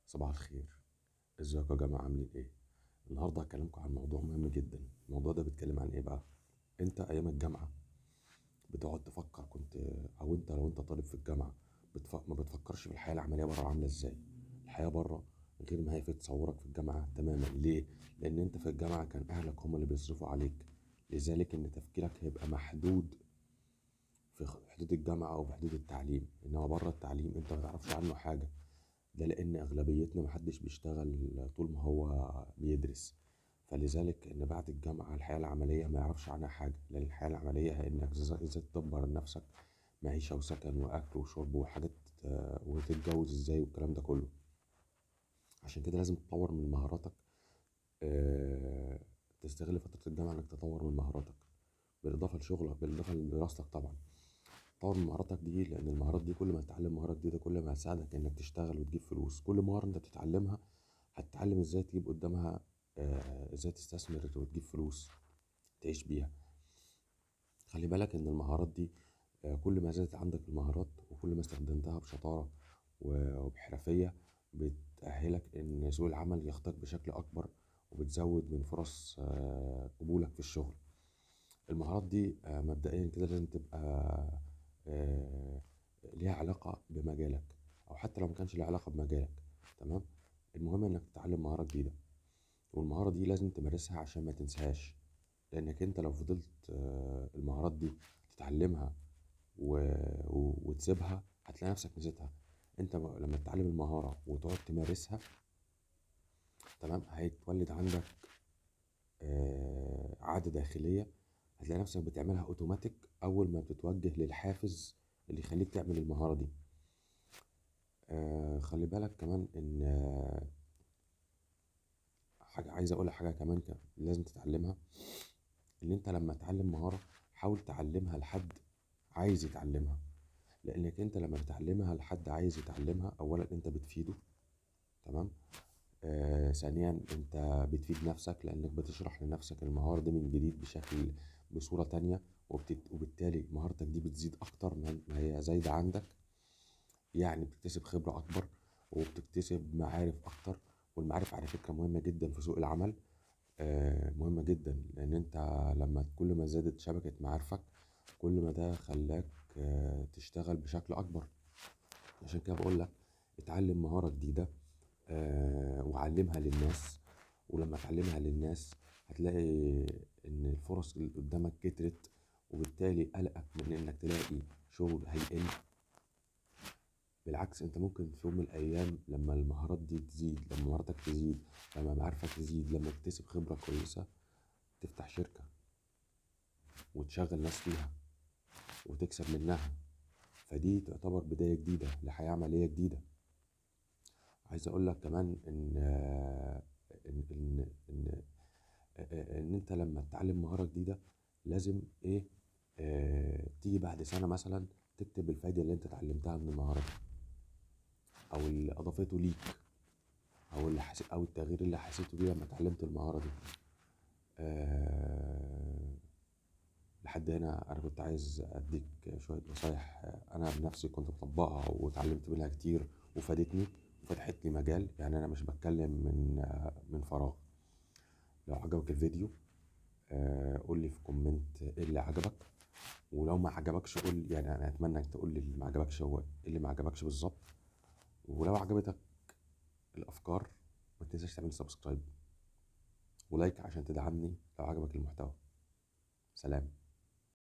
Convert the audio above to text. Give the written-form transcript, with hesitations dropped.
صباح الخير. ازيكم يا جماعة عاملين ايه؟ النهاردة هكلمكم عن موضوع مهم جدا. الموضوع ده بيتكلم عن ايه بقى؟ انت ايام الجامعة بتقعد تفكر او انت لو انت طالب في الجامعة ما بتفكرش في الحياة العملية بره عاملة ازاي. الحياة بره غير ما هي في تصورك في الجامعة تماما. ليه؟ لان انت في الجامعة كان اهلك هم اللي بيصرفوا عليك، لذلك ان تفكيرك هيبقى محدود في حدود الجامعة او بحدود التعليم. انما بره التعليم انت ما تعرفش عنه حاجة. ده لأن أغلبيتنا محدش بيشتغل طول ما هو بيدرس، فلذلك إن بعد الجامعة الحياة العملية ما يعرفش عنها حاجة، لأن الحياة العملية هي إنك إزاي تدبر لنفسك معيشة وسكن وأكل وشرب وحاجات، وتتجوز إزاي والكلام ده كله. عشان كده لازم تطور من مهاراتك. آه، تستغل فترة الجامعة إنك تطور من مهاراتك، بالإضافة لشغلك، بالإضافة لدراستك طبعا. طور من مهاراتك دي، لان المهارات دي كل ما تتعلم مهارات جديده كل ما هتساعدك انك تشتغل وتجيب فلوس. كل مهاره انت بتتعلمها هتتعلم ازاي تجيب قدامها، ازاي تستثمر وتجيب فلوس تعيش بيها. خلي بالك ان المهارات دي، كل ما زادت عندك المهارات وكل ما استخدمتها بشطاره وبحرفيه بتأهلك ان سوق العمل ياخدك بشكل اكبر، وبتزود من فرص قبولك في الشغل. المهارات دي مبدئيا كده لازم تبقى آه، ليها علاقة بمجالك، أو حتى لو ما كانش ليها علاقة بمجالك. تمام. المهم إنك تتعلم مهارة جديدة، والمهارة دي لازم تمارسها عشان ما تنساهاش. لأنك أنت لو فضلت المهارات دي تتعلمها وتسيبها هتلاقي نفسك نسيتها. أنت لما تتعلم المهارة وتقعد تمارسها، تمام، هيتولد عندك عادة داخلية. هتلاقي نفسك بتعملها اوتوماتيك اول ما بتتوجه للحافز اللي يخليك تعمل المهارة دي. خلي بالك كمان ان حاجة عايز اقولها، حاجة كمان لازم تتعلمها. ان انت لما تتعلم مهارة حاول تعلمها لحد عايز يتعلمها، لانك انت لما بتعلمها لحد عايز يتعلمها اولا انت بتفيده. تمام. ثانيا انت بتفيد نفسك لانك بتشرح لنفسك المهارة دي من جديد بصورة تانية، وبالتالي مهارتك دي بتزيد اكتر ما هي زايدة عندك. يعني بتكتسب خبرة اكبر وبتكتسب معارف اكتر. والمعارف على فكرة مهمة جدا في سوق العمل. مهمة جدا لان انت لما كل ما زادت شبكة معارفك كل ما ده خلاك تشتغل بشكل اكبر. عشان كده بقول لك اتعلم مهارة جديدة وعلمها للناس. ولما تعلمها للناس هتلاقي ان الفرص اللي قدامك كترت، وبالتالي قلقك من انك تلاقي شغل هيقل. بالعكس انت ممكن في يوم من الايام لما المهارات دي تزيد، لما مهاراتك تزيد، لما معارفك تزيد، لما تكتسب خبرة كويسة، تفتح شركة وتشغل ناس فيها وتكسب منها. فدي تعتبر بداية جديدة لحياة عملية جديدة. عايز اقول لك كمان ان ان ان ان انت لما تتعلم مهارة جديدة لازم ايه، تيجي بعد سنة مثلا تكتب الفايدة اللي انت اتعلمتها من المهارة دي، او اللي اضافته ليك، او التغيير اللي حسيته بيه لما اتعلمت المهارة دي. آه لحد هنا انا كنت عايز اديك شوية نصايح، انا بنفسي كنت بطبقها واتعلمت منها كتير وفادتني وفتحت لي مجال. يعني انا مش بتكلم من فراغ. لو عجبك الفيديو قول لي في كومنت ايه اللي عجبك، ولو ما عجبكش قول، يعني انا اتمنى انك تقول لي اللي ما عجبكش هو ايه اللي ما عجبكش بالظبط. ولو عجبتك الافكار ما تنساش تعمل سبسكرايب ولايك عشان تدعمني لو عجبك المحتوى. سلام.